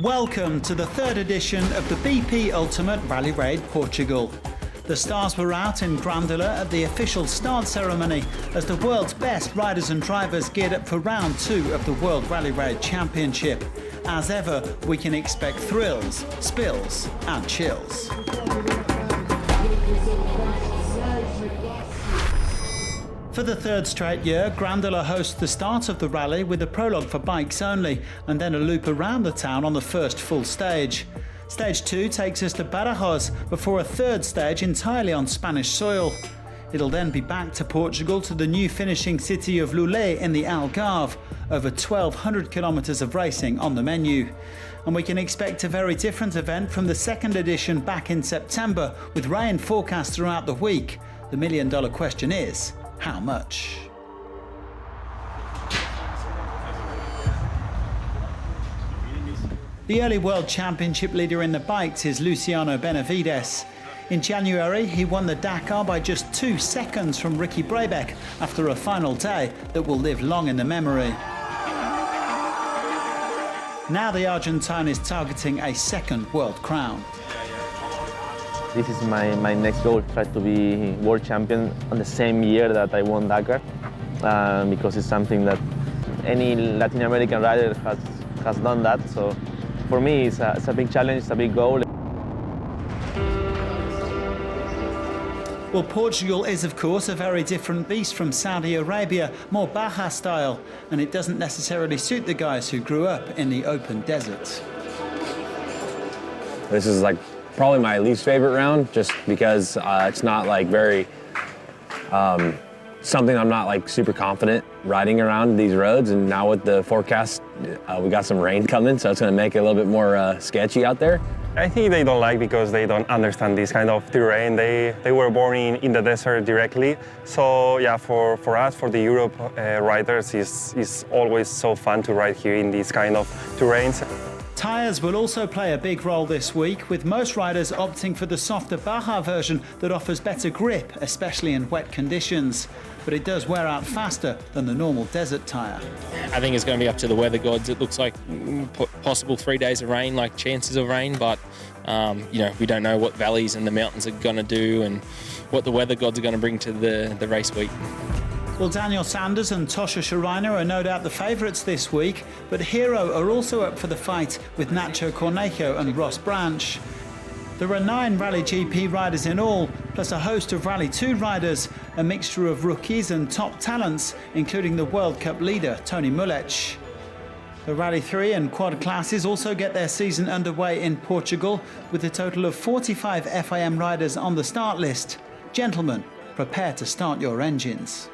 Welcome to the third edition of the BP Ultimate Rally Raid Portugal. The stars were out in Grândola at the official start ceremony as the world's best riders and drivers geared up for round 2 of the World Rally Raid Championship. As ever, we can expect thrills, spills and chills. For the third straight year, Grândola hosts the start of the rally with a prologue for bikes only and then a loop around the town on the first full stage. Stage 2 takes us to Badajoz before a third stage entirely on Spanish soil. It'll then be back to Portugal to the new finishing city of Loulé in the Algarve, over 1,200 kilometres of racing on the menu. And we can expect a very different event from the second edition back in September, with rain forecast throughout the week. The million-dollar question is, how much? The early World Championship leader in the bikes is Luciano Benavides. In January, he won the Dakar by just 2 seconds from Ricky Brabec after a final day that will live long in the memory. Now the Argentine is targeting a second world crown. This is my next goal, try to be world champion on the same year that I won Dakar, because it's something that any Latin American rider has done that. So for me, it's a big challenge, it's a big goal. Well, Portugal is, of course, a very different beast from Saudi Arabia, more Baja style, and it doesn't necessarily suit the guys who grew up in the open desert. This is probably my least favorite round, just because it's not very something I'm not super confident riding around these roads. And now with the forecast, we got some rain coming, so it's going to make it a little bit more sketchy out there. I think they don't like because they don't understand this kind of terrain. They were born in the desert directly. So yeah, for us, for the Europe riders, it's always so fun to ride here in these kind of terrains. Tyres will also play a big role this week, with most riders opting for the softer Baja version that offers better grip, especially in wet conditions. But it does wear out faster than the normal desert tyre. I think it's going to be up to the weather gods. It looks like possible 3 days of rain, chances of rain, but we don't know what valleys and the mountains are going to do and what the weather gods are going to bring to the race week. Well, Daniel Sanders and Tosha Schareina are no doubt the favourites this week, but Hero are also up for the fight with Nacho Cornejo and Ross Branch. There are 9 Rally GP riders in all, plus a host of Rally 2 riders, a mixture of rookies and top talents, including the World Cup leader, Tony Mulech. The Rally 3 and Quad classes also get their season underway in Portugal, with a total of 45 FIM riders on the start list. Gentlemen, prepare to start your engines.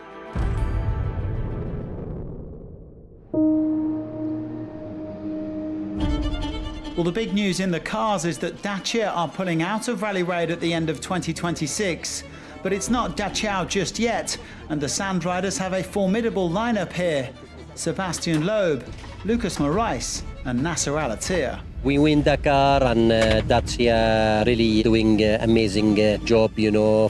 Well, the big news in the cars is that Dacia are pulling out of Rally Raid at the end of 2026. But it's not Dachau just yet, and the Sand Riders have a formidable lineup here. Sebastien Loeb, Lucas Moraes and Nasser Al Attiyah. We win Dakar and Dacia really doing amazing job,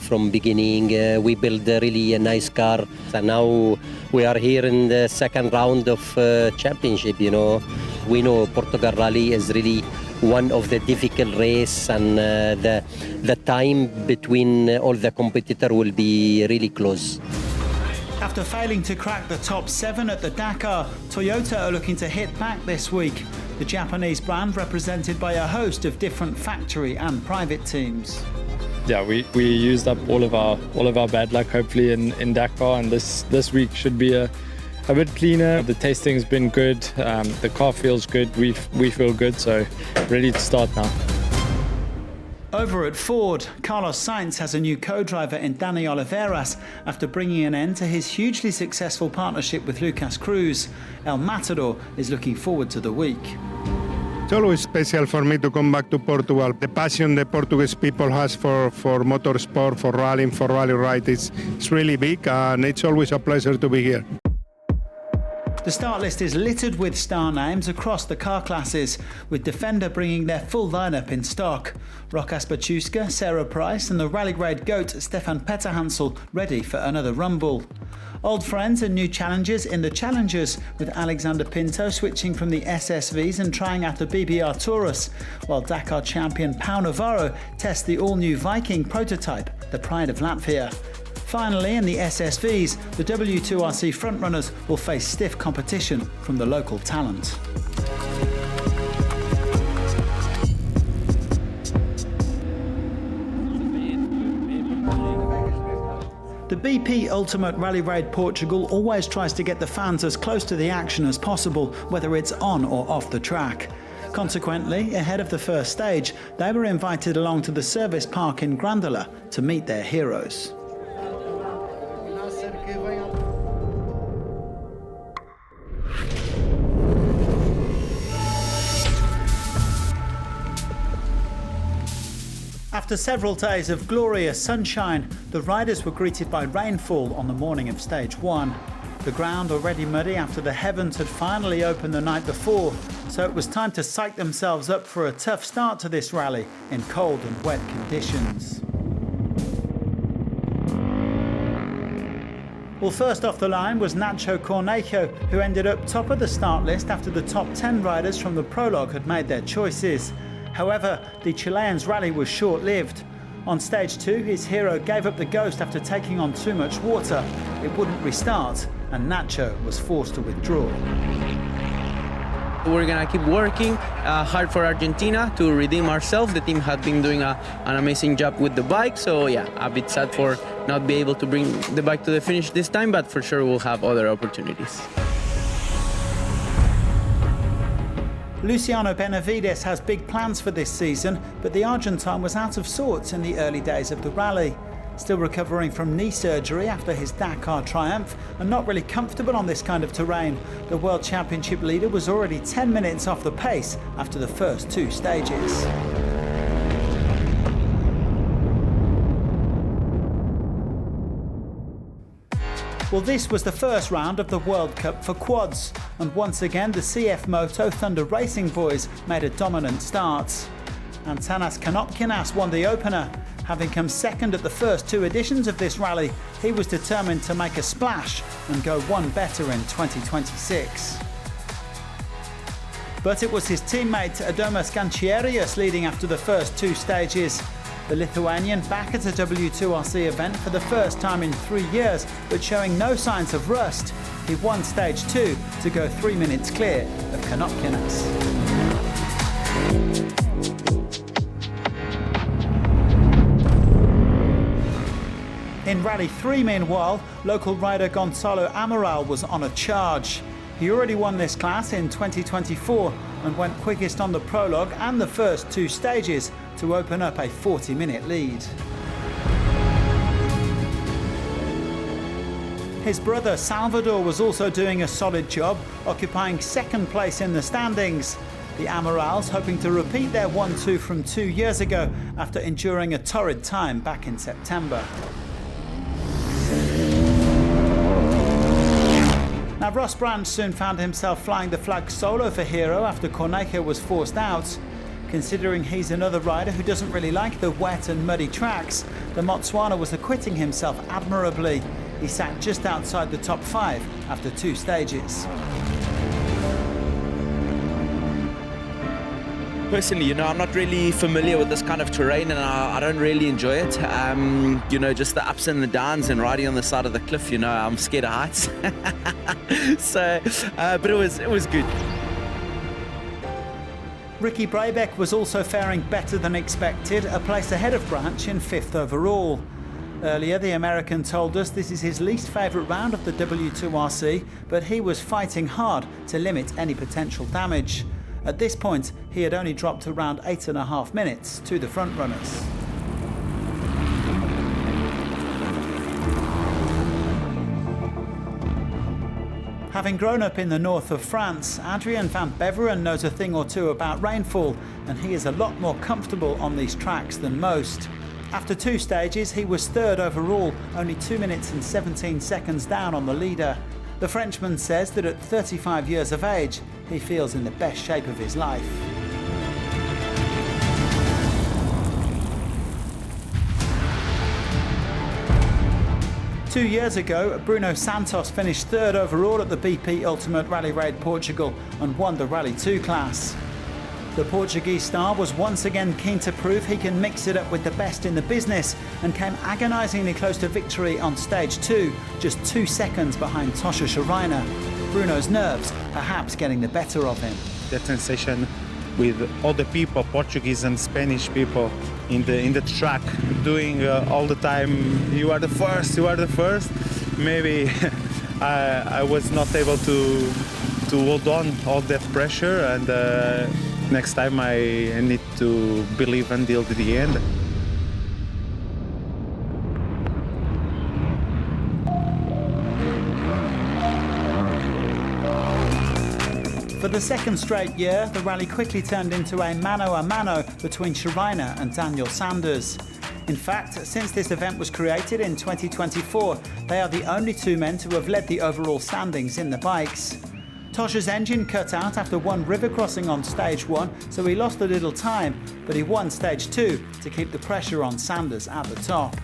from beginning. We build really a nice car. And now we are here in the second round of championship, We know Portugal Rally is really one of the difficult race, and the time between all the competitors will be really close. After failing to crack the top 7 at the Dakar, Toyota are looking to hit back this week. The Japanese brand represented by a host of different factory and private teams. Yeah, we used up all of our bad luck hopefully in Dakar, and this week should be a bit cleaner. The testing's been good, the car feels good, we feel good, so ready to start now. Over at Ford, Carlos Sainz has a new co-driver in Dani Oliveras after bringing an end to his hugely successful partnership with Lucas Cruz. El Matador is looking forward to the week. It's always special for me to come back to Portugal. The passion the Portuguese people has for motorsport, for rallying, for rally ride, it's really big, and it's always a pleasure to be here. The start list is littered with star names across the car classes, with Defender bringing their full lineup in stock. Rokas Baciuska, Sarah Price and the Rally Raid GOAT Stefan Petterhansel ready for another rumble. Old friends and new challenges in the Challengers, with Alexander Pinto switching from the SSVs and trying out the BBR Taurus, while Dakar champion Pau Navarro tests the all-new Viking prototype, the pride of Latvia. Finally, in the SSVs, the W2RC frontrunners will face stiff competition from the local talent. The BP Ultimate Rally Raid Portugal always tries to get the fans as close to the action as possible, whether it's on or off the track. Consequently, ahead of the first stage, they were invited along to the service park in Grândola to meet their heroes. After several days of glorious sunshine, the riders were greeted by rainfall on the morning of stage 1. The ground already muddy after the heavens had finally opened the night before, so it was time to psych themselves up for a tough start to this rally in cold and wet conditions. Well, first off the line was Nacho Cornejo, who ended up top of the start list after the top 10 riders from the prologue had made their choices. However, the Chilean's rally was short-lived. On stage 2, his hero gave up the ghost after taking on too much water. It wouldn't restart, and Nacho was forced to withdraw. We're gonna keep working hard for Argentina to redeem ourselves. The team had been doing an amazing job with the bike, so yeah, a bit sad for not being able to bring the bike to the finish this time, but for sure we'll have other opportunities. Luciano Benavides has big plans for this season, but the Argentine was out of sorts in the early days of the rally. Still recovering from knee surgery after his Dakar triumph and not really comfortable on this kind of terrain, the World Championship leader was already 10 minutes off the pace after the first 2 stages. Well, this was the first round of the World Cup for quads, and once again the CF Moto Thunder Racing boys made a dominant start. Antanas Kanopkinas won the opener. Having come second at the first 2 editions of this rally, he was determined to make a splash and go one better in 2026. But it was his teammate Adomas Gančierius leading after the first 2 stages. The Lithuanian back at a W2RC event for the first time in 3 years, but showing no signs of rust. He won stage 2 to go 3 minutes clear of Kanopkinas. In Rally 3, meanwhile, local rider Gonçalo Amaral was on a charge. He already won this class in 2024 and went quickest on the prologue and the first 2 stages to open up a 40-minute lead. His brother Salvador was also doing a solid job, occupying 2nd place in the standings. The Amarals hoping to repeat their 1-2 from 2 years ago after enduring a torrid time back in September. Now, Ross Brandt soon found himself flying the flag solo for Hero after Cornejo was forced out. Considering he's another rider who doesn't really like the wet and muddy tracks, the Motswana was acquitting himself admirably. He sat just outside the top 5 after 2 stages. Personally, I'm not really familiar with this kind of terrain and I don't really enjoy it. Just the ups and the downs and riding on the side of the cliff, I'm scared of heights. But it was good. Ricky Brabec was also faring better than expected, a place ahead of Branch in 5th overall. Earlier, the American told us this is his least favourite round of the W2RC, but he was fighting hard to limit any potential damage. At this point, he had only dropped around 8.5 minutes to the front runners. Having grown up in the north of France, Adrien Van Beveren knows a thing or two about rainfall, and he is a lot more comfortable on these tracks than most. After 2 stages, he was 3rd overall, only 2 minutes and 17 seconds down on the leader. The Frenchman says that at 35 years of age, he feels in the best shape of his life. Two years ago, Bruno Santos finished third overall at the BP Ultimate Rally Raid Portugal and won the Rally 2 class. The Portuguese star was once again keen to prove he can mix it up with the best in the business and came agonisingly close to victory on stage 2, just 2 seconds behind Tosha Schareina. Bruno's nerves perhaps getting the better of him. That sensation with all the people, Portuguese and Spanish people in the track, doing all the time, you are the first. Maybe I was not able to hold on all that pressure, and next time I need to believe until the end. For the second straight year, the rally quickly turned into a mano-a-mano between Schareina and Daniel Sanders. In fact, since this event was created in 2024, they are the only two men to have led the overall standings in the bikes. Tosha's engine cut out after one river crossing on stage 1, so he lost a little time, but he won stage 2 to keep the pressure on Sanders at the top.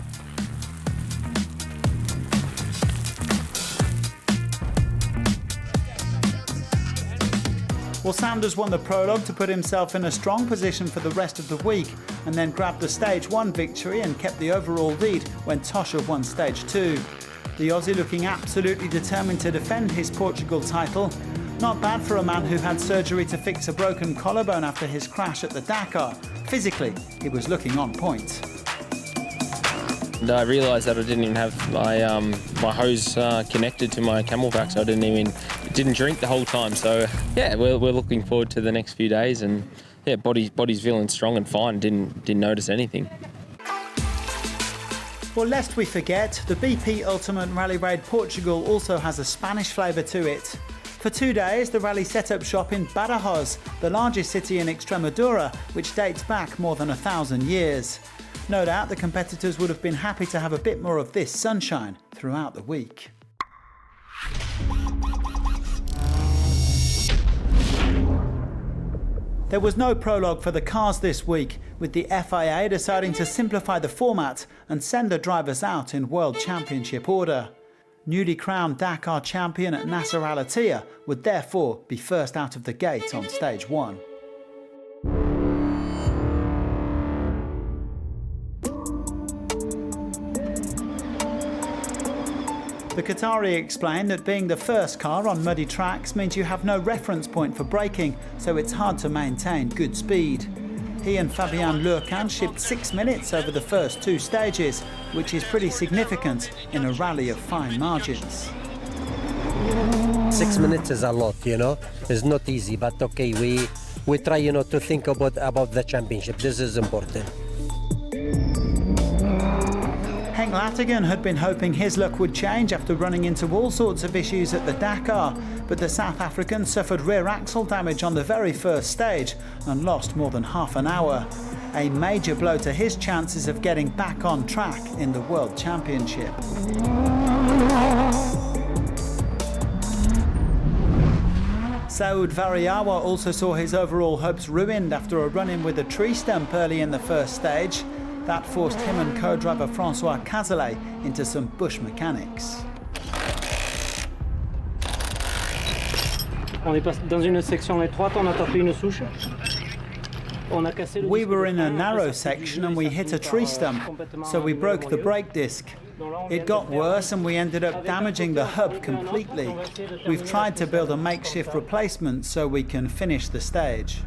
Well, Sanders won the prologue to put himself in a strong position for the rest of the week, and then grabbed the stage 1 victory and kept the overall lead when Tosha won stage 2. The Aussie looking absolutely determined to defend his Portugal title. Not bad for a man who had surgery to fix a broken collarbone after his crash at the Dakar. Physically, he was looking on point. And I realised that I didn't even have my hose connected to my camelback, so I didn't drink the whole time. So yeah, we're looking forward to the next few days, and yeah, body's feeling strong and fine. Didn't notice anything. Well, lest we forget, the BP Ultimate Rally Raid Portugal also has a Spanish flavour to it. For 2 days, the rally set up shop in Badajoz, the largest city in Extremadura, which dates back more than 1,000 years. No doubt the competitors would have been happy to have a bit more of this sunshine throughout the week. There was no prologue for the cars this week, with the FIA deciding to simplify the format and send the drivers out in World Championship order. Newly crowned Dakar champion Nasser Al Attiyah would therefore be first out of the gate on stage 1. The Qatari explained that being the first car on muddy tracks means you have no reference point for braking, so it's hard to maintain good speed. He and Fabien Lurcan shipped 6 minutes over the first 2 stages, which is pretty significant in a rally of fine margins. 6 minutes is a lot, you know. It's not easy, but okay, we try, you know, to think about the championship. This is important. Henk Lattegen had been hoping his luck would change after running into all sorts of issues at the Dakar, but the South African suffered rear axle damage on the very first stage and lost more than half an hour. A major blow to his chances of getting back on track in the World Championship. Saud Variawa also saw his overall hopes ruined after a run-in with a tree stump early in the first stage. That forced him and co-driver Francois Cazelet into some bush mechanics. We were in a narrow section and we hit a tree stump, so we broke the brake disc. It got worse and we ended up damaging the hub completely. We've tried to build a makeshift replacement so we can finish the stage.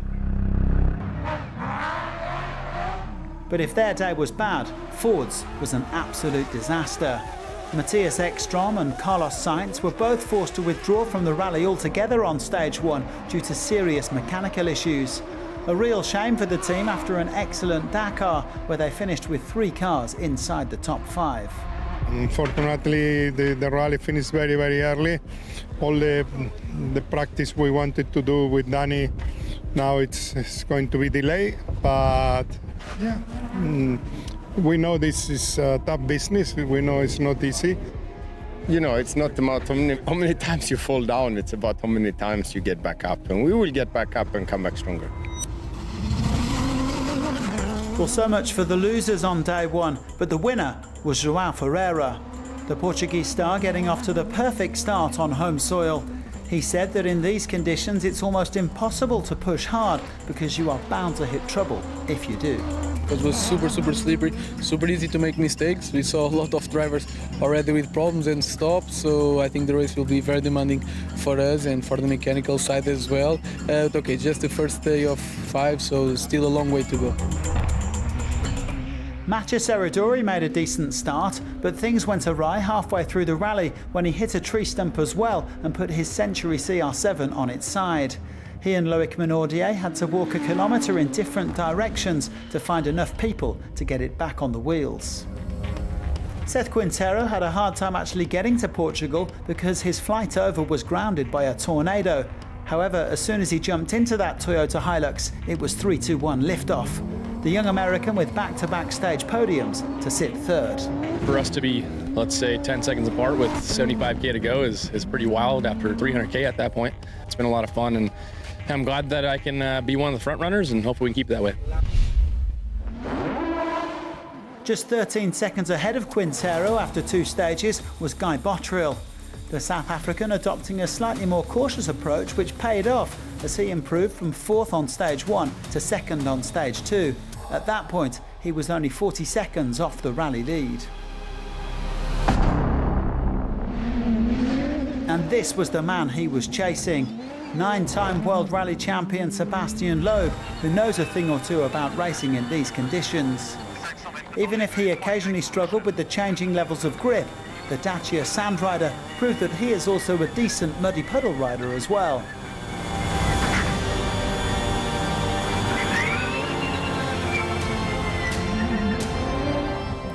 But if their day was bad, Ford's was an absolute disaster. Matthias Ekstrom and Carlos Sainz were both forced to withdraw from the rally altogether on stage 1 due to serious mechanical issues. A real shame for the team after an excellent Dakar, where they finished with 3 cars inside the top 5. Unfortunately, the rally finished very, very early. All the practice we wanted to do with Danny, now it's going to be delayed, but yeah, we know this is a tough business. We know it's not easy. You know, it's not about how many times you fall down, it's about how many times you get back up. And we will get back up and come back stronger. Well, so much for the losers on day one, but the winner was Joao Ferreira. The Portuguese star getting off to the perfect start on home soil. He said that in these conditions it's almost impossible to push hard because you are bound to hit trouble if you do. It was super slippery, super easy to make mistakes. We saw a lot of drivers already with problems and stops, so I think the race will be very demanding for us and for the mechanical side as well. Okay, just the first day of 5, so still a long way to go. Mattia Serradori made a decent start, but things went awry halfway through the rally when he hit a tree stump as well and put his Century CR7 on its side. He and Loic Minaudier had to walk a kilometre in different directions to find enough people to get it back on the wheels. Seth Quintero had a hard time actually getting to Portugal because his flight over was grounded by a tornado. However, as soon as he jumped into that Toyota Hilux, it was 3-2-1 liftoff. The young American with back-to-back stage podiums to sit third. For us to be, let's say, 10 seconds apart with 75k to go is pretty wild after 300k at that point. It's been a lot of fun, and I'm glad that I can be one of the front runners, and hopefully we can keep it that way. Just 13 seconds ahead of Quintero after 2 stages was Guy Botterill. The South African adopting a slightly more cautious approach, which paid off as he improved from 4th on stage 1 to 2nd on stage 2. At that point, he was only 40 seconds off the rally lead. And this was the man he was chasing. 9-time World Rally Champion Sebastien Loeb, who knows a thing or two about racing in these conditions. Even if he occasionally struggled with the changing levels of grip, the Dacia Sand Rider proved that he is also a decent muddy puddle rider as well.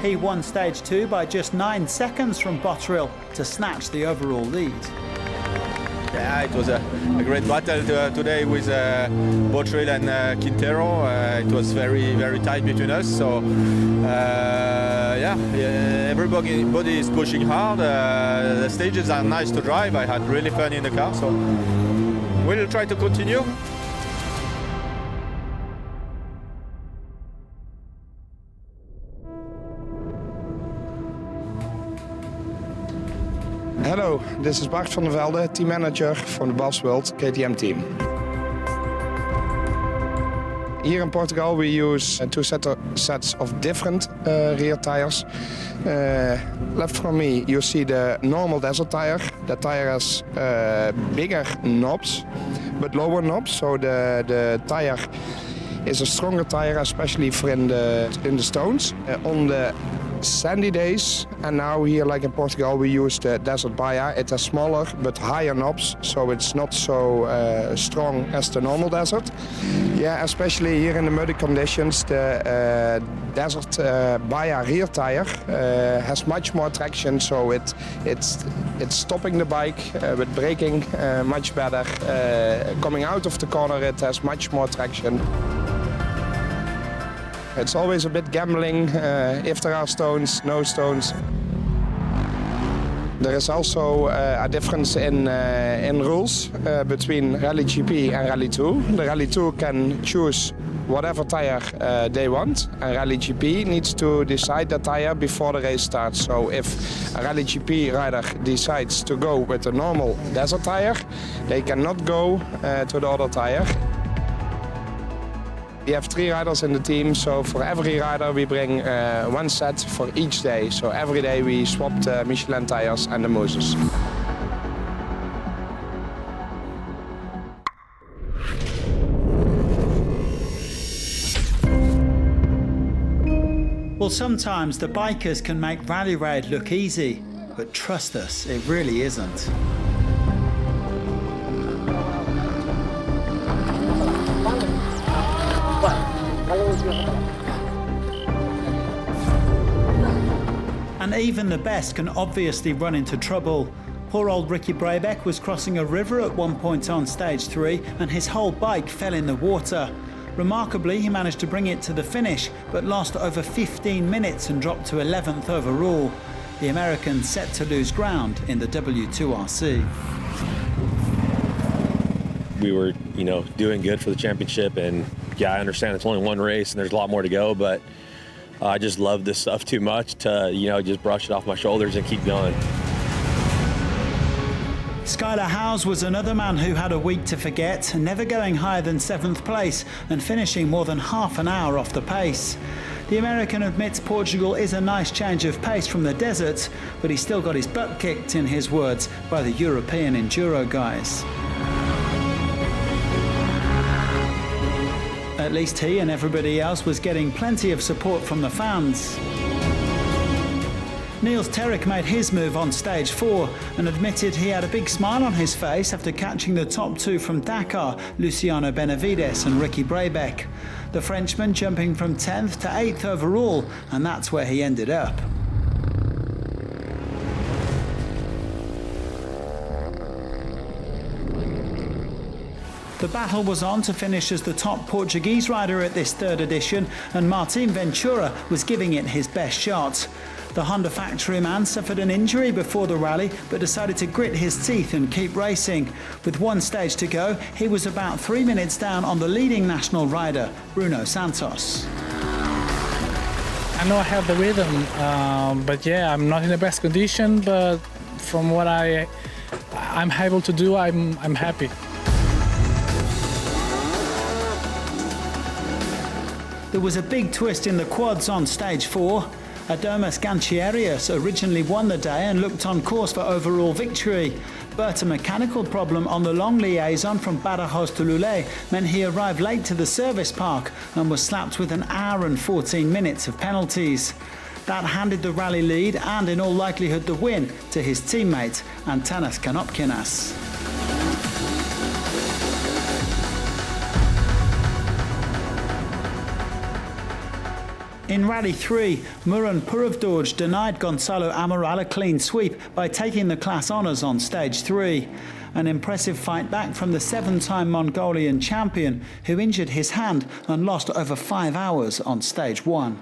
He won stage 2 by just 9 seconds from Botterill to snatch the overall lead. Yeah, it was a great battle today with Botterill and Quintero. It was very tight between us. So everybody is pushing hard. The stages are nice to drive. I had really fun in the car. So we'll try to continue. Hello, this is Bart van der Velde, team manager from the Bas World KTM team. Here in Portugal we use 2 sets of different rear tires. Left from me you see the normal desert tire. The tire has bigger knobs but lower knobs, so the tire is a stronger tire, especially for in the stones. On the sandy days, and now here like in Portugal we use the Desert Baja. It has smaller but higher knobs, so it's not so strong as the normal Desert. Yeah, especially here in the muddy conditions, the Desert Baja rear tire has much more traction, so it's stopping the bike with braking much better. Coming out of the corner it has much more traction. It's always a bit gambling, if there are stones, no stones. There is also a difference in rules between Rally GP and Rally 2. The Rally 2 can choose whatever tire they want, and Rally GP needs to decide the tire before the race starts. So if a Rally GP rider decides to go with a normal desert tire, they cannot go to the other tire. We have 3 riders in the team, so for every rider we bring 1 set for each day. So every day we swap the Michelin tires and the Moses. Well, sometimes the bikers can make Rally Raid look easy, but trust us, it really isn't. And even the best can obviously run into trouble. Poor old Ricky Brabec was crossing a river at one point on stage 3 and his whole bike fell in the water. Remarkably, he managed to bring it to the finish, but lost over 15 minutes and dropped to 11th overall. the American set to lose ground in the W2RC. We were, doing good for the championship, and yeah, I understand it's only one race and there's a lot more to go, but I just love this stuff too much to, just brush it off my shoulders and keep going. Skylar Howes was another man who had a week to forget, never going higher than 7th place and finishing more than half an hour off the pace. The American admits Portugal is a nice change of pace from the desert, but he still got his butt kicked, in his words, by the European enduro guys. At least he and everybody else was getting plenty of support from the fans. Niels Terek made his move on stage 4 and admitted he had a big smile on his face after catching the top 2 from Dakar, Luciano Benavides and Ricky Brabec. The Frenchman jumping from 10th to 8th overall, and that's where he ended up. The battle was on to finish as the top Portuguese rider at this 3rd edition, and Martin Ventura was giving it his best shot. The Honda factory man suffered an injury before the rally, but decided to grit his teeth and keep racing. With one stage to go, he was about 3 minutes down on the leading national rider, Bruno Santos. I know I have the rhythm, but yeah, I'm not in the best condition, but from what I'm able to do, I'm happy. There was a big twist in the quads on stage 4. Adomas Gantierius originally won the day and looked on course for overall victory, but a mechanical problem on the long liaison from Badajoz to Lulé meant he arrived late to the service park and was slapped with an hour and 14 minutes of penalties. That handed the rally lead and in all likelihood the win to his teammate Antanas Kanopkinas. In Rally 3, Muran Puravdorj denied Gonçalo Amaral a clean sweep by taking the class honours on stage 3. An impressive fight back from the 7-time Mongolian champion, who injured his hand and lost over 5 hours on stage 1.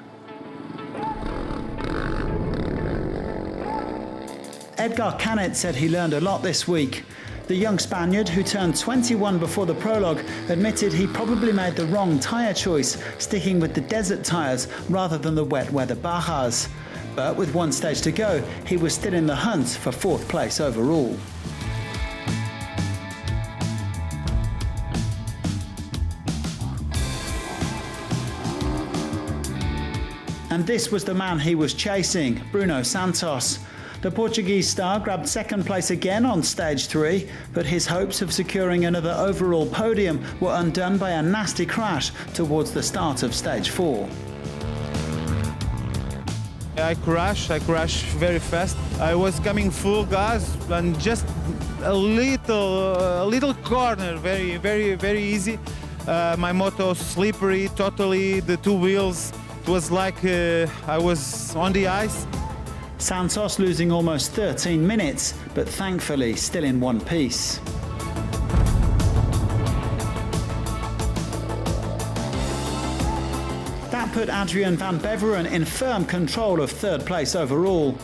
Edgar Canet said he learned a lot this week. The young Spaniard, who turned 21 before the prologue, admitted he probably made the wrong tyre choice, sticking with the desert tyres rather than the wet weather Bajas. But with one stage to go, he was still in the hunt for 4th place overall. And this was the man he was chasing, Bruno Santos. The Portuguese star grabbed 2nd place again on stage 3, but his hopes of securing another overall podium were undone by a nasty crash towards the start of stage 4. I crashed very fast. I was coming full gas and just a little corner, very easy. My moto slippery totally, the 2 wheels. It was like I was on the ice. Santos losing almost 13 minutes, but thankfully still in one piece. That put Adrien Van Beveren in firm control of 3rd place overall.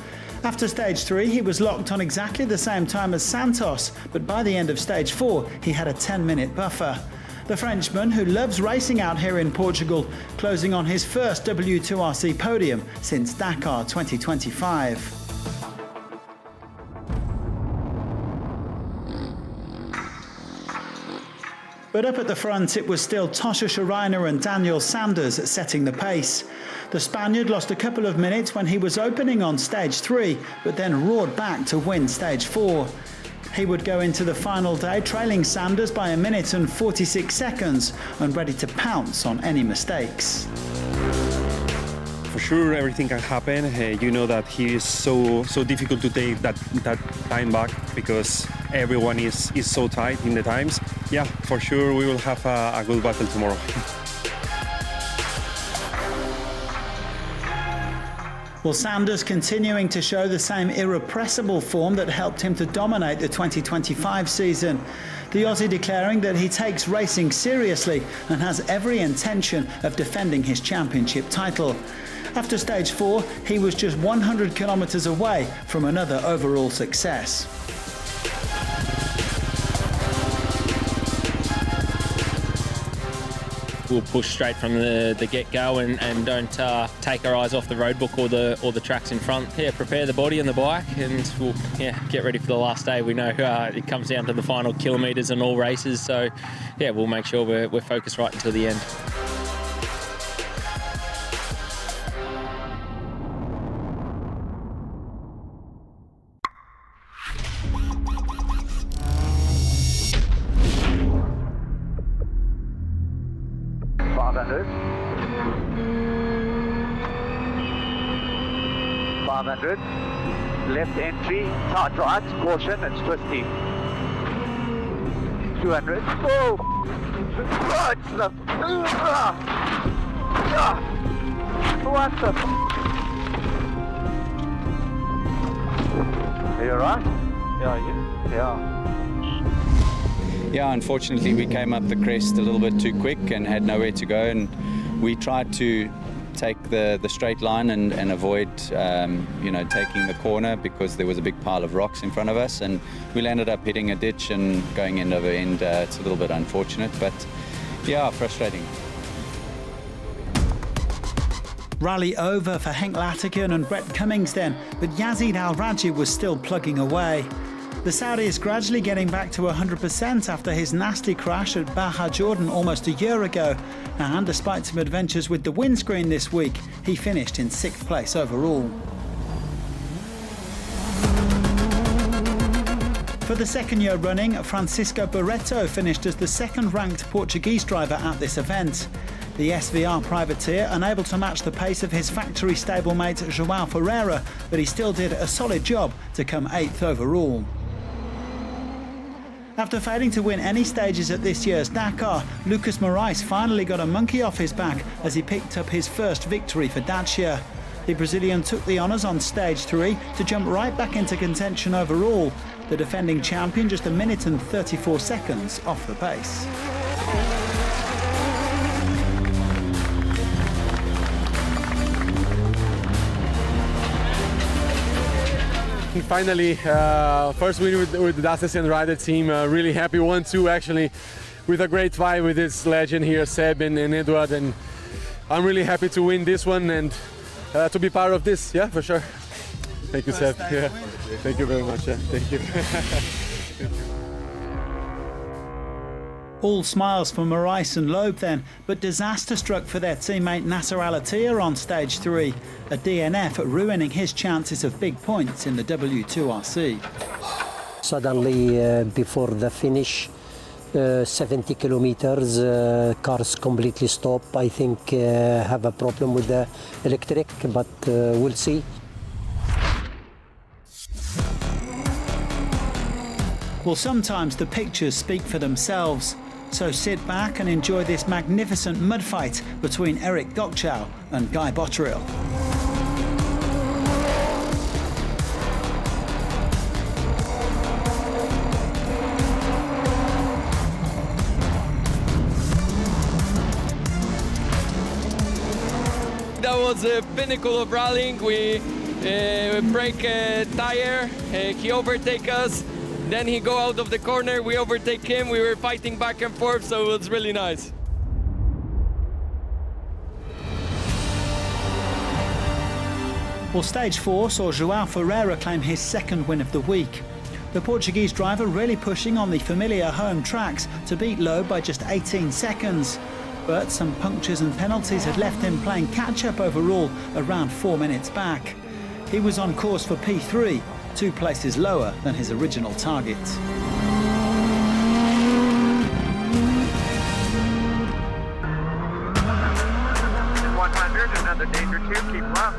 After stage 3, he was locked on exactly the same time as Santos, but by the end of stage 4, he had a 10-minute buffer. The Frenchman, who loves racing out here in Portugal, closing on his first W2RC podium since Dakar 2025. But up at the front, it was still Tosha Schareina and Daniel Sanders setting the pace. The Spaniard lost a couple of minutes when he was opening on stage 3, but then roared back to win stage 4. He would go into the final day trailing Sanders by 1 minute and 46 seconds and ready to pounce on any mistakes. For sure, everything can happen. You know that he is so difficult to take that time back because everyone is so tight in the times. Yeah, for sure, we will have a good battle tomorrow. Well, Sanders continuing to show the same irrepressible form that helped him to dominate the 2025 season. The Aussie declaring that he takes racing seriously and has every intention of defending his championship title. After stage 4, he was just 100 kilometres away from another overall success. We'll push straight from the get-go and don't take our eyes off the road book or the tracks in front. Yeah, prepare the body and the bike, and we'll get ready for the last day. We know it comes down to the final kilometres in all races, so yeah, we'll make sure we're focused right until the end. Left entry, tight right, caution, it's twisty. 200. Oh! Right stuff. What the? Are you alright? Yeah, unfortunately we came up the crest a little bit too quick and had nowhere to go, and we tried to take the straight line and avoid taking the corner because there was a big pile of rocks in front of us, and we ended up hitting a ditch and going end over end. It's a little bit unfortunate, but yeah, frustrating. Rally over for Henk Laatiken and Brett Cummings then, but Yazid Al-Raji was still plugging away. The Saudi is gradually getting back to 100% after his nasty crash at Baja Jordan almost a year ago, and despite some adventures with the windscreen this week, he finished in 6th place overall. For the second year running, Francisco Barreto finished as the second-ranked Portuguese driver at this event. The SVR privateer unable to match the pace of his factory stablemate Joao Ferreira, but he still did a solid job to come 8th overall. After failing to win any stages at this year's Dakar, Lucas Moraes finally got a monkey off his back as he picked up his first victory for Dacia. The Brazilian took the honours on stage 3 to jump right back into contention overall, the defending champion just 1 minute and 34 seconds off the pace. Finally, first win with the Dacia and Rider team. Really happy, 1-2 actually, with a great fight with this legend here, Seb and Edward, and I'm really happy to win this one and to be part of this. Yeah, for sure. Thank you, Seb. Yeah. Thank you very much. Yeah. Thank you. All smiles for Moraes and Loeb then, but disaster struck for their teammate Nasser Al Attiyah on stage 3, a DNF ruining his chances of big points in the W2RC. Suddenly, before the finish, 70 kilometers, cars completely stop. I think have a problem with the electric, but we'll see. Well, sometimes the pictures speak for themselves. So sit back and enjoy this magnificent mud fight between Eric Gokchau and Guy Botterill. That was the pinnacle of rallying. We break Tyre, he overtake us. Then he go out of the corner, we overtake him, we were fighting back and forth, so it was really nice. Well, stage 4 saw Joao Ferreira claim his second win of the week. The Portuguese driver really pushing on the familiar home tracks to beat Loeb by just 18 seconds. But some punctures and penalties had left him playing catch-up overall around 4 minutes back. He was on course for P3, 2 places lower than his original target. Another danger 2, keep up.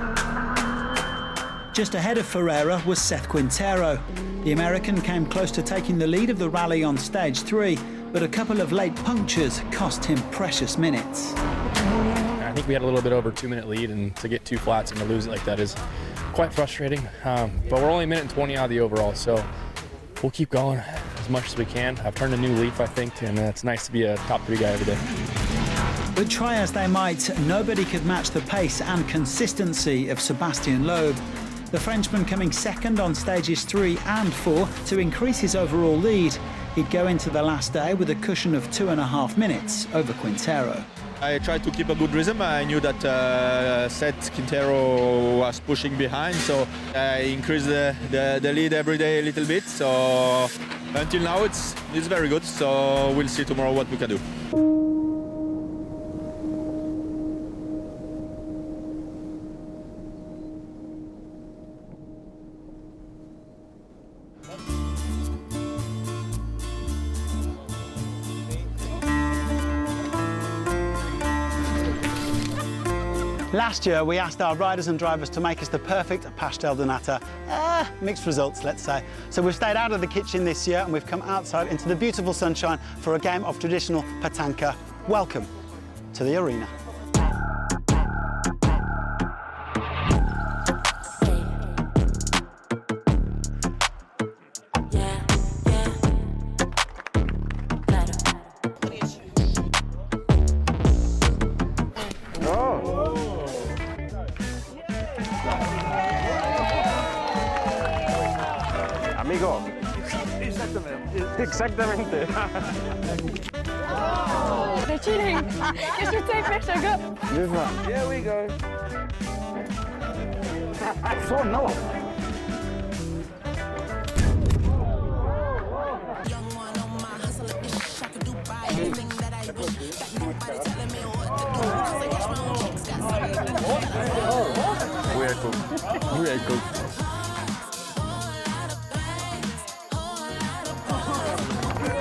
Just ahead of Ferreira was Seth Quintero. The American came close to taking the lead of the rally on stage 3, but a couple of late punctures cost him precious minutes. I think we had a little bit over 2-minute lead, and to get 2 flats and to lose it like that is quite frustrating. But we're only 1 minute and 20 out of the overall, so we'll keep going as much as we can. I've turned a new leaf, I think, and it's nice to be a top 3 guy every day. But try as they might, nobody could match the pace and consistency of Sebastien Loeb. The Frenchman coming second on stages 3 and 4 to increase his overall lead. He'd go into the last day with a cushion of 2.5 minutes over Quintero. I tried to keep a good rhythm. I knew that Seth Quintero was pushing behind, so I increased the lead every day a little bit. So until now, it's very good. So we'll see tomorrow what we can do. Last year, we asked our riders and drivers to make us the perfect pastel de nata. Mixed results, let's say. So we've stayed out of the kitchen this year and we've come outside into the beautiful sunshine for a game of traditional petanca. Welcome to the arena. Amigo. Exactamente. They're cheating. Get your tape picture, go. This one. Here we go. So no. We are cool. We are cool.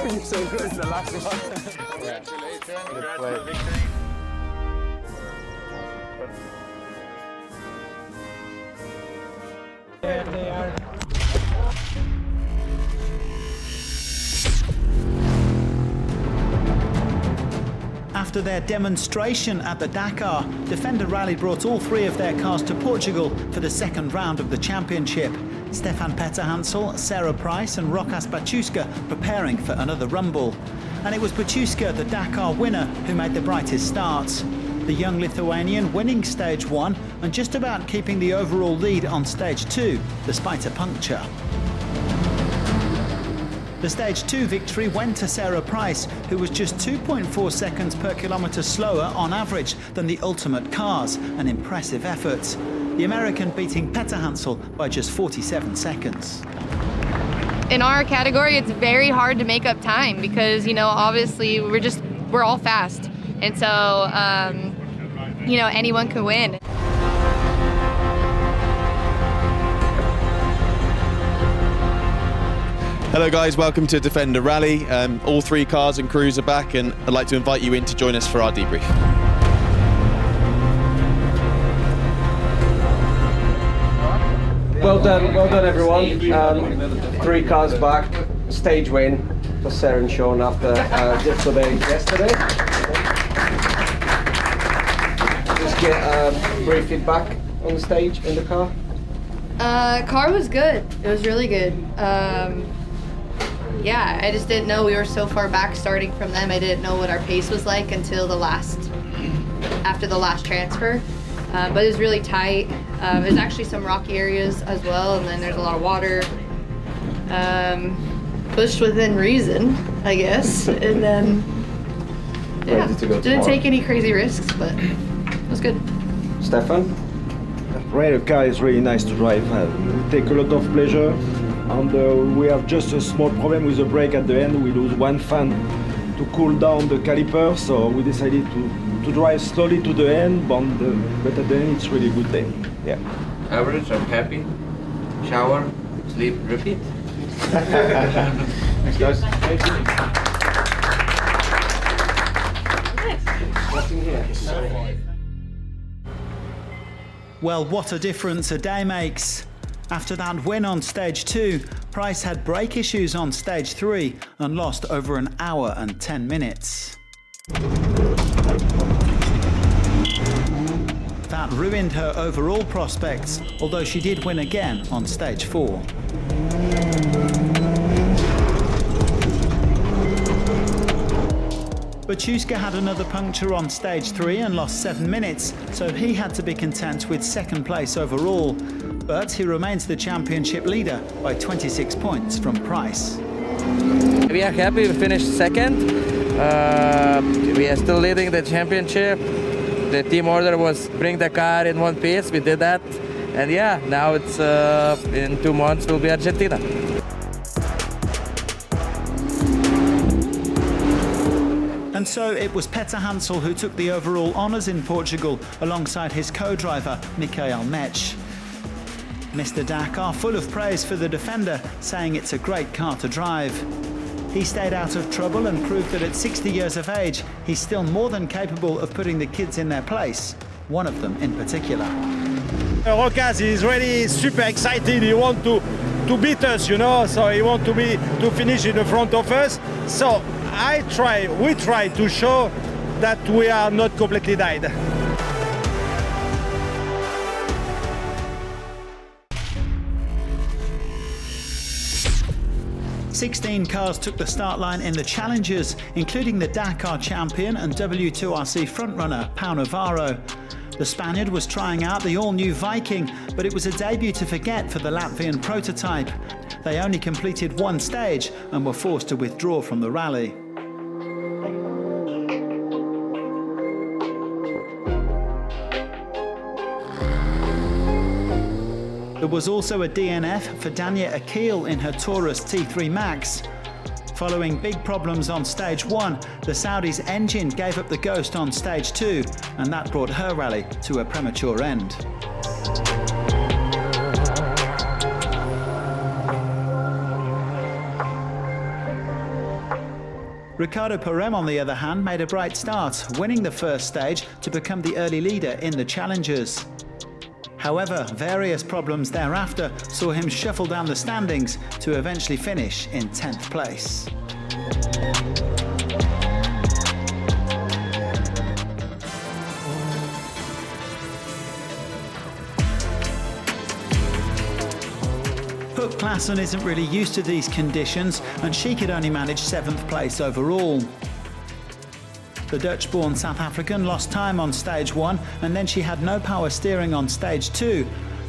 You're so good. It's the last one. Congratulations. Good play. There they are. After their demonstration at the Dakar, Defender Rally brought all 3 of their cars to Portugal for the second round of the championship. Stefan Petterhansel, Sarah Price and Rokas Baciuska preparing for another rumble. And it was Baciuska, the Dakar winner, who made the brightest starts. The young Lithuanian winning stage 1 and just about keeping the overall lead on stage 2, despite a puncture. The stage 2 victory went to Sarah Price, who was just 2.4 seconds per kilometre slower on average than the ultimate cars, an impressive effort. The American beating Petterhansel by just 47 seconds. In our category, it's very hard to make up time because, you know, obviously we're all fast. And so, you know, anyone could win. Hello guys, welcome to Defender Rally. All 3 cars and crews are back and I'd like to invite you in to join us for our debrief. Well done everyone. 3 cars back, stage win for Sarah and Sean after disobeying yesterday. Just get brief feedback on the stage in the car. Car was good. It was really good. Yeah, I just didn't know we were so far back starting from them. I didn't know what our pace was like until after the last transfer. But it was really tight. There's actually some rocky areas as well, and then there's a lot of water. Pushed within reason, I guess. And then, yeah, didn't take any crazy risks, but it was good. Stefan? Raider car is really nice to drive. We take a lot of pleasure, and we have just a small problem with the brake at the end. We lose one fan to cool down the caliper, so we decided to drive slowly to the end, but at the end it's really good day. Yeah. Average, I'm happy. Shower, sleep, repeat. Thanks guys. Thank you. What's in here? Well, what a difference a day makes. After that win on stage 2, Price had brake issues on stage 3 and lost over an hour and 10 minutes. That ruined her overall prospects, although she did win again on stage 4. Baciuska had another puncture on stage 3 and lost 7 minutes, so he had to be content with second place overall. But he remains the championship leader by 26 points from Price. We are happy we finished second. We are still leading the championship. The team order was bring the car in one piece. We did that. And yeah, now it's in 2 months will be Argentina. And so it was Petter Hansel who took the overall honours in Portugal alongside his co-driver Michael Mech. Mr Dakar full of praise for the defender, saying it's a great car to drive. He stayed out of trouble and proved that at 60 years of age, he's still more than capable of putting the kids in their place, one of them in particular. Rocas is really super excited. He wants to beat us, you know, so he wants to finish in the front of us. So we try to show that we are not completely died. "16 cars took the start line in the Challengers, including the Dakar champion and W2RC frontrunner Pau Navarro. The Spaniard was trying out the all-new Viking, but it was a debut to forget for the Latvian prototype. They only completed one stage and were forced to withdraw from the rally. There was also a DNF for Dania Akil in her Taurus T3 Max. Following big problems on stage 1, the Saudi's engine gave up the ghost on stage 2, and that brought her rally to a premature end. Ricardo Perem, on the other hand, made a bright start, winning the first stage to become the early leader in the Challengers. However, various problems thereafter saw him shuffle down the standings to eventually finish in 10th place. Puk Klaassen isn't really used to these conditions, and she could only manage 7th place overall. The Dutch-born South African lost time on stage 1, and then she had no power steering on stage 2.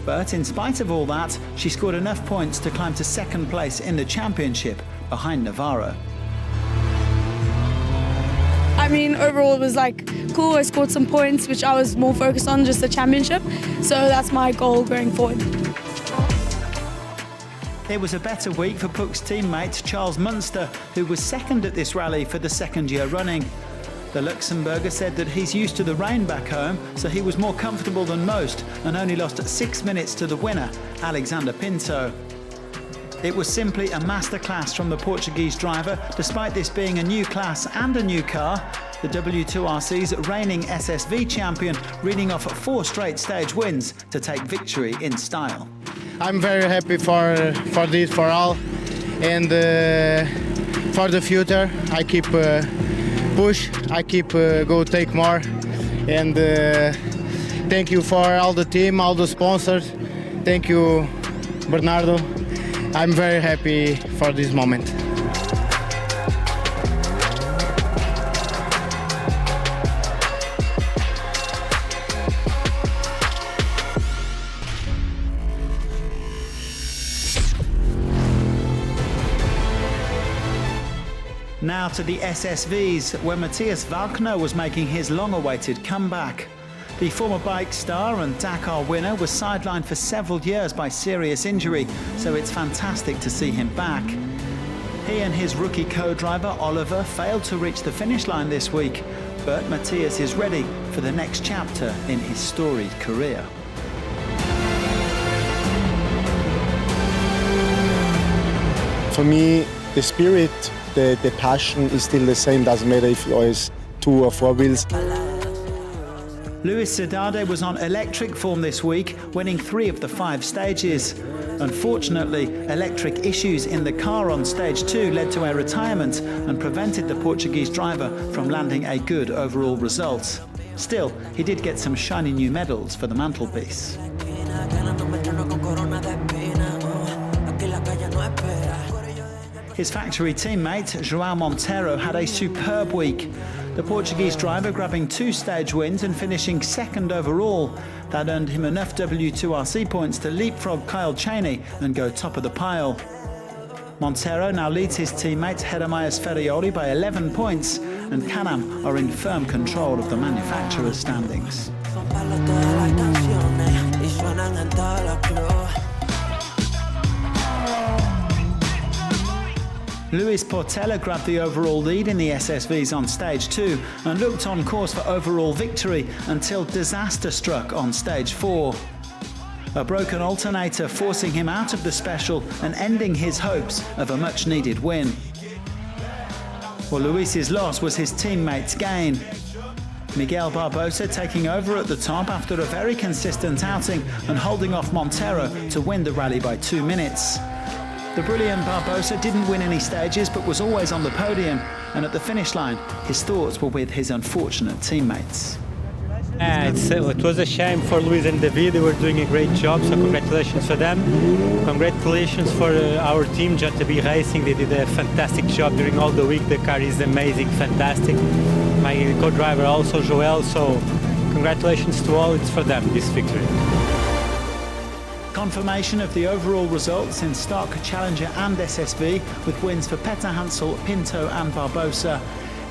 But in spite of all that, she scored enough points to climb to 2nd place in the championship, behind Navarro. I mean, overall it was cool. I scored some points, which I was more focused on, just the championship. So that's my goal going forward. It was a better week for Puk's teammate Charles Munster, who was 2nd at this rally for the 2nd year running. The Luxembourger said that he's used to the rain back home, so he was more comfortable than most and only lost 6 minutes to the winner, Alexander Pinto. It was simply a masterclass from the Portuguese driver, despite this being a new class and a new car. The W2RC's reigning SSV champion reading off 4 straight stage wins to take victory in style. I'm very happy for this, for all, and for the future. I keep push, I keep go take more, and thank you for all the team, all the sponsors. Thank you, Bernardo. I'm very happy for this moment. Now to the SSVs, where Matthias Walkner was making his long-awaited comeback. The former bike star and Dakar winner was sidelined for several years by serious injury, so it's fantastic to see him back. He and his rookie co-driver Oliver failed to reach the finish line this week, but Matthias is ready for the next chapter in his storied career. For me, the spirit, the passion is still the same, doesn't matter if it's 2 or 4 wheels. Luis Cidade was on electric form this week, winning 3 of the 5 stages. Unfortunately, electric issues in the car on stage 2 led to a retirement and prevented the Portuguese driver from landing a good overall result. Still, he did get some shiny new medals for the mantelpiece. His factory teammate, Joao Monteiro, had a superb week. the Portuguese driver grabbing 2 stage wins and finishing second overall. That earned him enough W2RC points to leapfrog Kyle Cheney and go top of the pile. Montero now leads his teammate Jeremias Ferrioli by 11 points, and Can-Am are in firm control of the manufacturer's standings. Luis Portela grabbed the overall lead in the SSVs on stage 2 and looked on course for overall victory until disaster struck on stage 4. A broken alternator forcing him out of the special and ending his hopes of a much-needed win. Well, Luis's loss was his teammate's gain. Miguel Barbosa taking over at the top after a very consistent outing and holding off Montero to win the rally by 2 minutes. The brilliant Barbosa didn't win any stages but was always on the podium, and at the finish line his thoughts were with his unfortunate teammates. It was a shame for Luis and David. They were doing a great job, so congratulations for them. Congratulations for our team, JB Racing. They did a fantastic job during all the week. The car is amazing, fantastic. My co-driver also, Joel, so congratulations to all. It's for them, this victory. Confirmation of the overall results in Stock, Challenger and SSV, with wins for Petter, Pinto and Barbosa.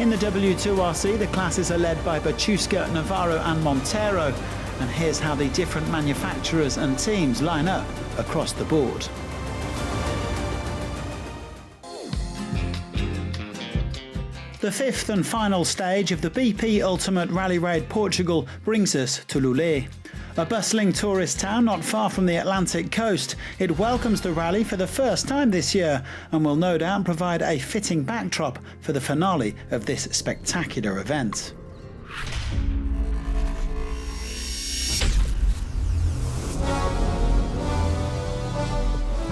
In the W2RC, the classes are led by Bachuska, Navarro and Montero. And here's how the different manufacturers and teams line up across the board. The 5th and final stage of the BP Ultimate Rally Raid Portugal brings us to Lulé. A bustling tourist town not far from the Atlantic coast, it welcomes the rally for the first time this year and will no doubt provide a fitting backdrop for the finale of this spectacular event.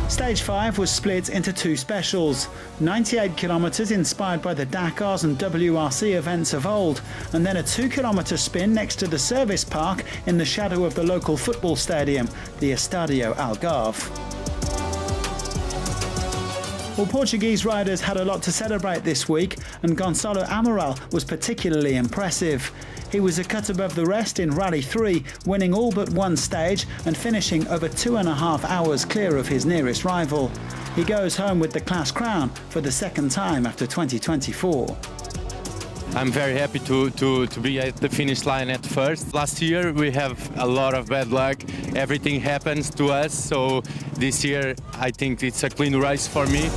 Stage 5 was split into 2 specials, 98 kilometres inspired by the Dakars and WRC events of old, and then a 2-kilometre spin next to the service park in the shadow of the local football stadium, the Estadio Algarve. Well, Portuguese riders had a lot to celebrate this week, and Gonçalo Amaral was particularly impressive. He was a cut above the rest in Rally 3, winning all but one stage and finishing over 2.5 hours clear of his nearest rival. He goes home with the class crown for the second time after 2024. I'm very happy to be at the finish line at first. Last year we have a lot of bad luck. Everything happens to us, so this year I think it's a clean race for me.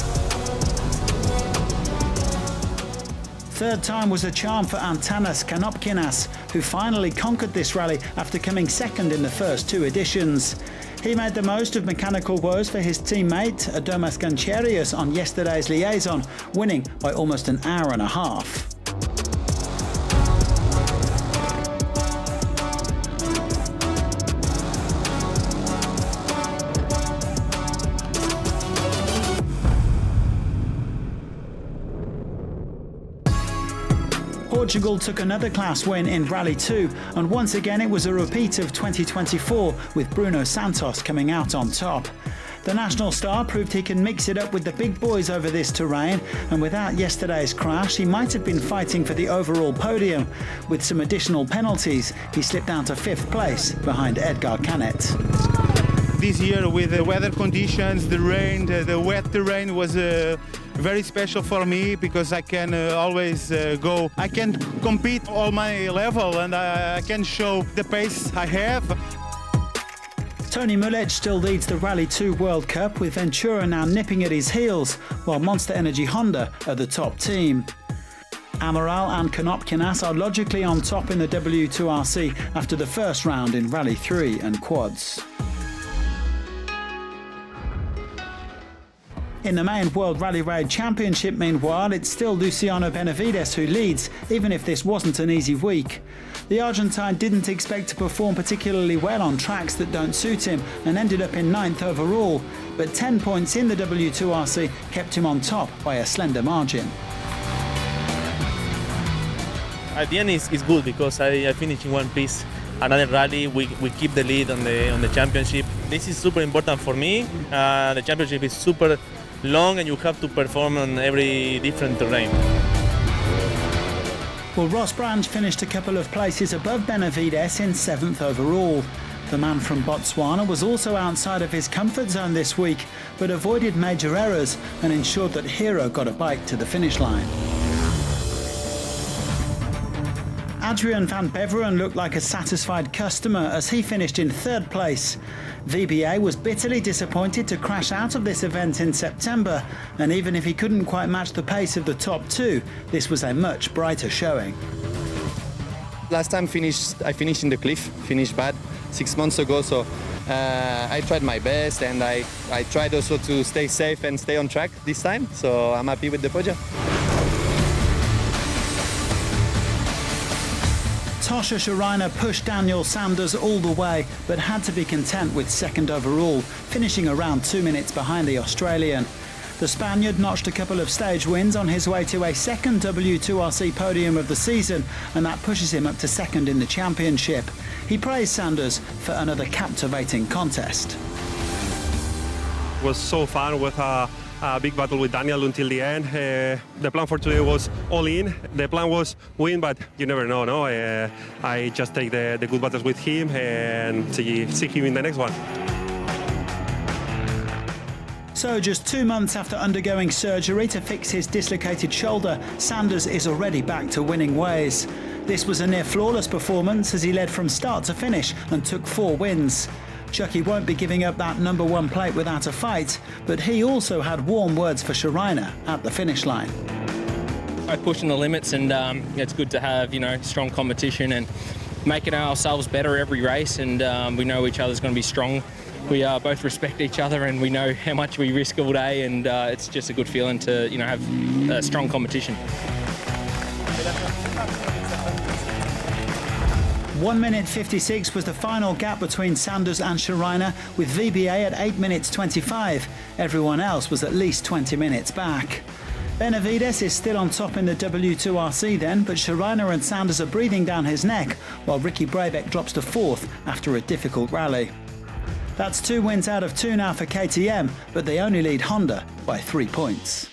Third time was a charm for Antanas Kanopkinas, who finally conquered this rally after coming second in the first 2 editions. He made the most of mechanical woes for his teammate, Adomas Gancherius, on yesterday's liaison, winning by almost an hour and a half. Portugal took another class win in Rally 2, and once again it was a repeat of 2024, with Bruno Santos coming out on top. The national star proved he can mix it up with the big boys over this terrain, and without yesterday's crash he might have been fighting for the overall podium. With some additional penalties, he slipped down to 5th place behind Edgar Canet. This year with the weather conditions, the rain, the wet terrain was very special for me because I can always go. I can compete all my level and I can show the pace I have. Tony Mulej still leads the Rally 2 World Cup, with Ventura now nipping at his heels, while Monster Energy Honda are the top team. Amaral and Kanopkinas are logically on top in the W2RC after the first round in Rally 3 and Quads. In the main World Rally Raid Championship, meanwhile, it's still Luciano Benavides who leads, even if this wasn't an easy week. The Argentine didn't expect to perform particularly well on tracks that don't suit him and ended up in 9th overall, but 10 points in the W2RC kept him on top by a slender margin. At the end it's good because I finished in one piece. Another rally, we keep the lead on the championship. This is super important for me. The championship is super long and you have to perform on every different terrain. Well, Ross Branch finished a couple of places above Benavides in 7th overall. The man from Botswana was also outside of his comfort zone this week, but avoided major errors and ensured that Hero got a bike to the finish line. Adrien Van Beveren looked like a satisfied customer as he finished in 3rd place. VBA was bitterly disappointed to crash out of this event in September, and even if he couldn't quite match the pace of the top 2, this was a much brighter showing. Last time I finished in the cliff, finished bad 6 months ago, so I tried my best, and I tried also to stay safe and stay on track this time, so I'm happy with the podium. Tosha Schareina pushed Daniel Sanders all the way, but had to be content with 2nd overall, finishing around 2 minutes behind the Australian. The Spaniard notched a couple of stage wins on his way to a 2nd W2RC podium of the season, and that pushes him up to 2nd in the championship. He praised Sanders for another captivating contest. It was so fun with a big battle with Daniel until the end. The plan for today was all in. The plan was win, but you never know, no? I just take the good battles with him and see him in the next one. So just 2 months after undergoing surgery to fix his dislocated shoulder, Sanders is already back to winning ways. This was a near flawless performance as he led from start to finish and took 4 wins. Chucky won't be giving up that number 1 plate without a fight, but he also had warm words for Schareina at the finish line. I pushing the limits, and it's good to have strong competition and making ourselves better every race. And we know each other's going to be strong. We both respect each other, and we know how much we risk all day. And it's just a good feeling to have strong competition. 1 minute 56 was the final gap between Sanders and Schareina, with VBA at 8 minutes 25. Everyone else was at least 20 minutes back. Benavides is still on top in the W2RC then, but Schareina and Sanders are breathing down his neck, while Ricky Brabec drops to 4th after a difficult rally. That's 2 wins out of 2 now for KTM, but they only lead Honda by 3 points.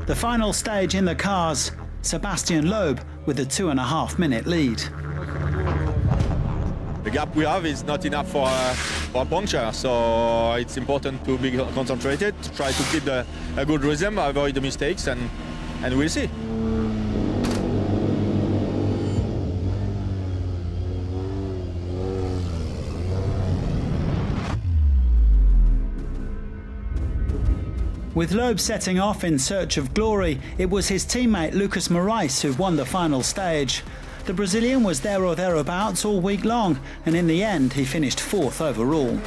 The final stage in the cars, Sebastien Loeb with a 2.5 minute lead. The gap we have is not enough for a puncture, so it's important to be concentrated, to try to keep a good rhythm, avoid the mistakes, and we'll see. With Loeb setting off in search of glory, it was his teammate Lucas Moraes who won the final stage. The Brazilian was there or thereabouts all week long, and in the end he finished 4th overall.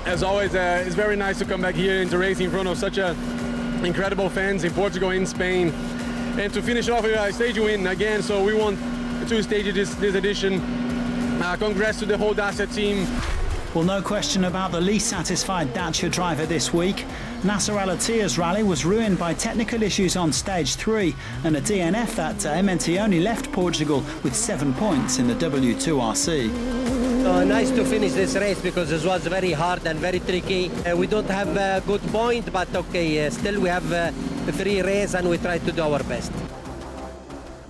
As always, it's very nice to come back here into racing in front of such incredible fans in Portugal and Spain, and to finish off with a stage win again. So we won 2 stages this edition. Congrats to the whole Dacia team. Well, no question about the least satisfied Dacia driver this week. Nasser Al Attiyah's rally was ruined by technical issues on stage 3, and a DNF that day meant he only left Portugal with 7 points in the W2RC. Nice to finish this race because this was very hard and very tricky. We don't have a good point, but okay, still we have 3 races and we try to do our best.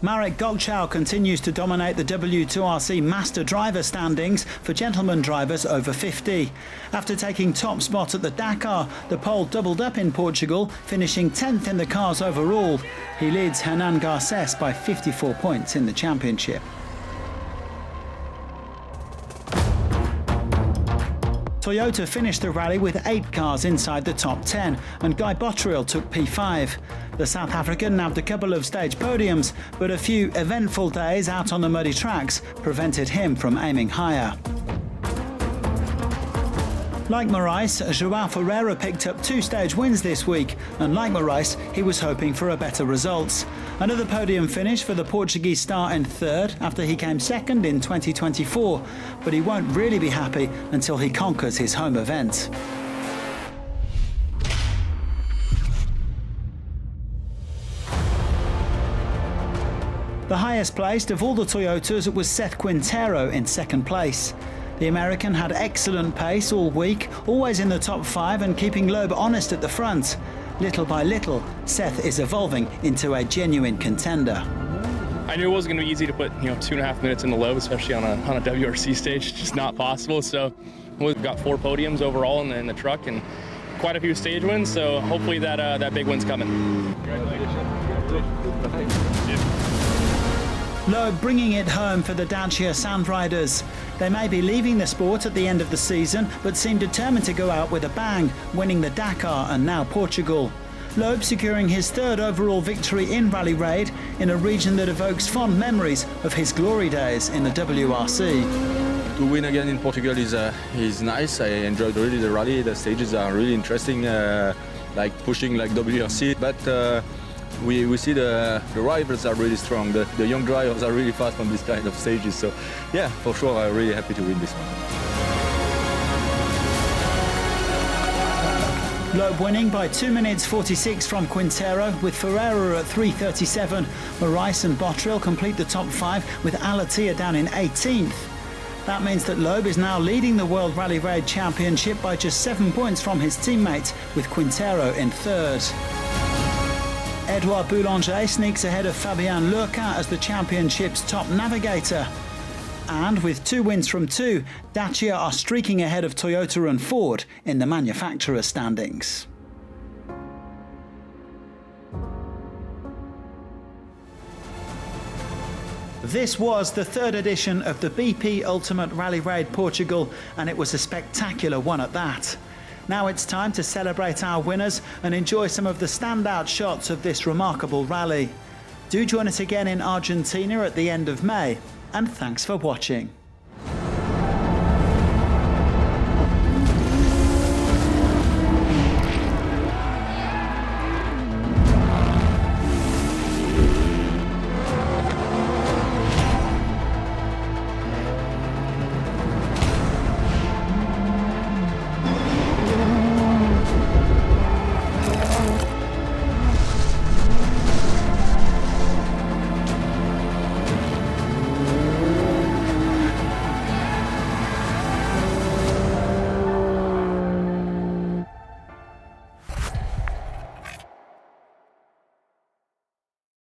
Marek Gokczał continues to dominate the W2RC Master Driver standings for gentlemen drivers over 50. After taking top spot at the Dakar, the Pole doubled up in Portugal, finishing 10th in the cars overall. He leads Hernan Garcés by 54 points in the championship. Toyota finished the rally with 8 cars inside the top 10, and Guy Botterill took P5. The South African nabbed a couple of stage podiums, but a few eventful days out on the muddy tracks prevented him from aiming higher. Like Moraes, Joao Ferreira picked up 2 stage wins this week, and like Moraes, he was hoping for a better result. Another podium finish for the Portuguese star in 3rd after he came 2nd in 2024, but he won't really be happy until he conquers his home event. The highest placed of all the Toyotas was Seth Quintero in second place. The American had excellent pace all week, always in the top 5 and keeping Loeb honest at the front. Little by little, Seth is evolving into a genuine contender. I knew it wasn't going to be easy to put 2.5 minutes in the Loeb, especially on a WRC stage. It's just not possible. So we've got 4 podiums overall in the truck and quite a few stage wins. So hopefully that big win's coming. Loeb bringing it home for the Dacia Sand Riders. They may be leaving the sport at the end of the season, but seem determined to go out with a bang, winning the Dakar and now Portugal. Loeb securing his 3rd overall victory in Rally Raid in a region that evokes fond memories of his glory days in the WRC. To win again in Portugal is nice. I enjoyed really the rally. The stages are really interesting, like pushing like WRC, but we see the rivals are really strong. The young drivers are really fast on this kind of stages. So yeah, for sure, I'm really happy to win this one. Loeb winning by 2 minutes 46 from Quintero, with Ferreira at 3:37. Moraes and Botterill complete the top 5, with Al Attiyah down in 18th. That means that Loeb is now leading the World Rally Raid Championship by just 7 points from his teammate, with Quintero in 3rd. Edouard Boulanger sneaks ahead of Fabien Lurquin as the championship's top navigator. And with 2 wins from 2, Dacia are streaking ahead of Toyota and Ford in the manufacturer standings. This was the 3rd edition of the BP Ultimate Rally Raid Portugal, and it was a spectacular one at that. Now it's time to celebrate our winners and enjoy some of the standout shots of this remarkable rally. Do join us again in Argentina at the end of May, and thanks for watching.